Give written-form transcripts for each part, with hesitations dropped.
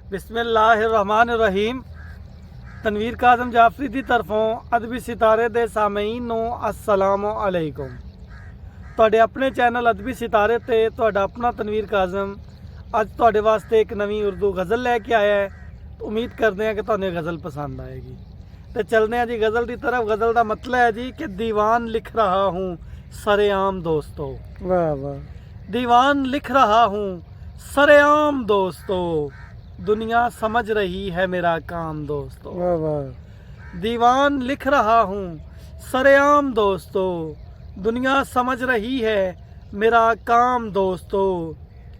बिस्मिल्लाहिर्रहमानिर्रहीम। तनवीर काज़म जाफरी की तरफों अदबी सितारे दे सामीन नूं अस्सलामु अलैकुम। तुहाडे अपने चैनल अदबी सितारे ते तुहाडा अपना तनवीर काज़म अज तुहाडे वास्ते एक नवी उर्दू गज़ल लैके आया है। तो उम्मीद करते हैं कि तुहानूं गज़ल पसंद आएगी। तो चलते हैं जी गज़ल की तरफ। गज़ल का मतलब है जी कि दीवान लिख रहा हूँ सरेआम दोस्तों। वाह वाह। दीवान लिख रहा हूँ सरेआम दोस्तों, दुनिया समझ रही है मेरा काम दोस्तों। वाह वाह। दीवान लिख रहा हूँ सरेआम दोस्तों, दुनिया समझ रही है मेरा काम दोस्तों।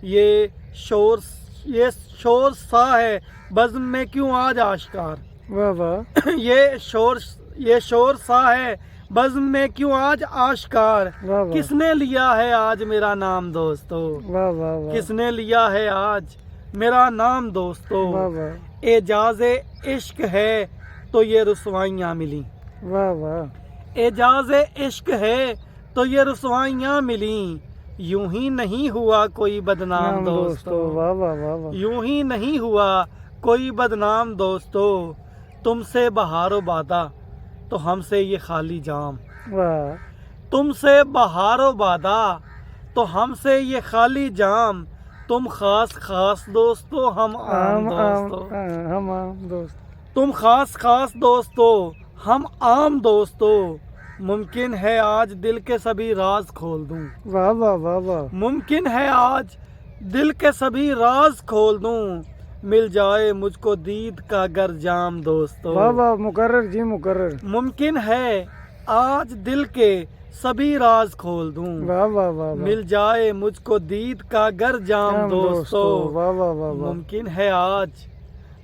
ये शोर सा है बज़्म में क्यों आज आश्कार। वाह वाह। ये शोर सा है बज़्म में क्यों आज आश्कार। वाह वाह। किसने लिया है आज मेरा नाम दोस्तों। वाह वाह वाह। किसने लिया है आज मेरा नाम दोस्तों। वाह वाह। एजाज़े इश्क है तो ये रुसवाइयाँ मिली। वाह वाह। एजाज़े इश्क है तो ये रुसवाइयाँ मिली। यूं ही नहीं हुआ कोई बदनाम नाम दोस्तों। वाह वाह वाह वाह। यूं ही नहीं हुआ कोई बदनाम दोस्तों। तुमसे बहारो बादा तो हमसे ये खाली जाम। वाह। तुमसे बहारो बादा तो हमसे ये खाली जाम। तुम खास दोस्तों हम आम दोस्तों। हम आम दोस्त। तुम खास दोस्तों हम आम दोस्तों। मुमकिन है आज दिल के सभी राज खोल दूं। वाह वाह वाह वाह। मुमकिन है आज दिल के सभी राज खोल दूं। मिल जाए मुझको दीद का गर जाम दोस्तों। वाह वाह। मुकर्रर जी मुकर्रर। मुमकिन है आज दिल के सभी राज खोल दूं। वाह वाह वाह। मिल जाए मुझको दीद का गर जाम दोस्तों। वाह वाह वाह वाह। मुमकिन है आज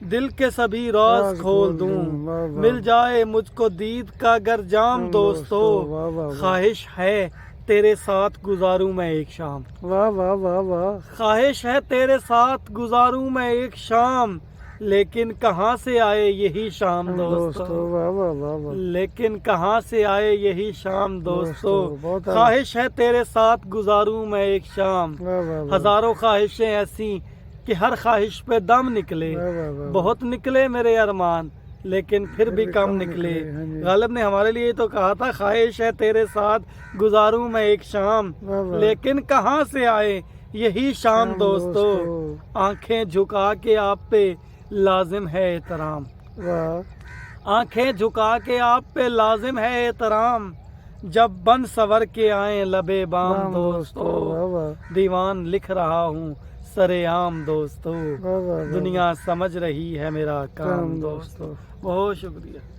दिल के सभी राज खोल दूं। वाह वाह। मिल जाए मुझको दीद का गर जाम दोस्तों। वाह वाह वाह। ख्वाहिश है तेरे साथ गुजारूं मैं एक शाम। वाह वाह वाह वाह। ख्वाहिश है तेरे साथ गुजारूं मैं एक शाम। लेकिन कहाँ से आए यही शाम दोस्तों। वाह वाह वाह वाह। लेकिन कहाँ से आए यही शाम दोस्तों। बहुत ख्वाहिश है तेरे साथ गुजारूं मैं एक शाम। वाह वाह वाह। हजारों ख्वाहिशें ऐसी कि हर ख्वाहिश पे दम निकले। वाह वाह वाह। बहुत निकले मेरे अरमान लेकिन फिर भी कम निकले। हाँ जी। गालिब ने हमारे लिए तो कहा था ख्वाहिश है तेरे साथ गुजारूं मैं एक शाम। वाह वाह। लेकिन कहाँ से आए यही शाम दोस्तों। आंखें झुका के आप पे लाजिम है एहतराम। वाह। आंखें झुका के आप पे लाजिम है एहतराम। जब बन सवर के आए लबे बाम दोस्तों। वाह वाह। दीवान लिख रहा हूँ सरेआम दोस्तों। वाह वाह वाह। दुनिया समझ रही है मेरा काम काम दोस्तों। दोस्तों। बहुत शुक्रिया।